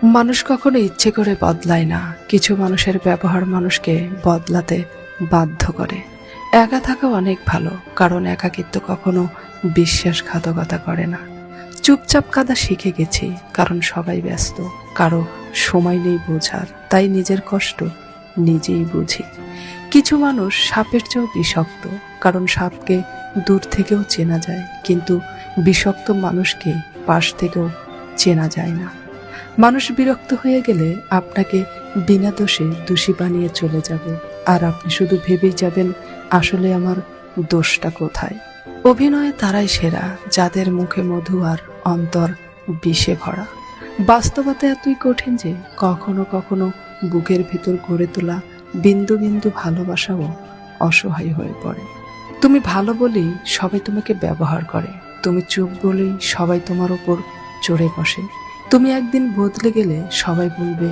মানুষ কখনো ইচ্ছে করে বদলায় না, কিছু মানুষের ব্যবহার মানুষকে বদলাতে বাধ্য করে। একা থাকা অনেক ভালো, কারণ একাকিত্ব কখনো বিশ্বাসঘাতকতা করে না। চুপচাপ কাঁদা শিখে গেছি, কারণ সবাই ব্যস্ত, কারো সময় নেই বোঝার, তাই নিজের কষ্ট নিজেই বুঝি। কিছু মানুষ সাপের চেয়েও বিষাক্ত, কারণ সাপকে দূর থেকেও চেনা যায়, কিন্তু বিষাক্ত মানুষকে পাশ থেকেও চেনা যায় না। মানুষ বিরক্ত হয়ে গেলে আপনাকে বিনা দোষে দোষী বানিয়ে চলে যাবে, আর আপনি শুধু ভেবেই যাবেন আসলে আমার দোষটা কোথায়। অভিনয়ে তারাই সেরা যাদের মুখে মধু আর অন্তর বিষে ভরা। বাস্তবতা এতই কঠিন যে কখনো কখনো বুকের ভিতর গড়ে তোলা বিন্দু বিন্দু ভালোবাসাও অসহায় হয়ে পড়ে। তুমি ভালো বলেই সবাই তোমাকে ব্যবহার করে, তুমি চুপ বলেই সবাই তোমার ওপর চড়ে বসে। তুমি একদিন বদলে গেলে সবাই বলবে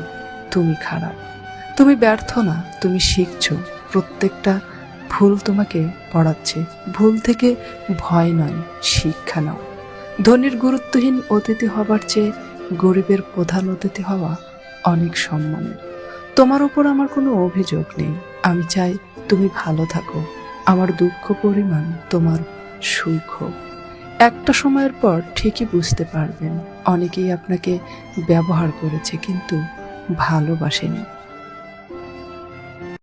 তুমি খারাপ। তুমি ব্যর্থ না, তুমি শিখছো। প্রত্যেকটা ভুল তোমাকে পড়াচ্ছে। ভুল থেকে ভয় নয়, শিক্ষা নাও। ধনীর গুরুত্বহীন অতিথি হবার চেয়ে গরিবের প্রধান অতিথি হওয়া অনেক সম্মানের। তোমার উপর আমার কোনো অভিযোগ নেই, আমি চাই তুমি ভালো থাকো। আমার দুঃখ পরিমাণ তোমার সুখ হোক। একটা সময়ের পর ঠিকই বুঝতে পারবেন অনেকেই আপনাকে ব্যবহার করেছে, কিন্তু ভালোবাসেনি।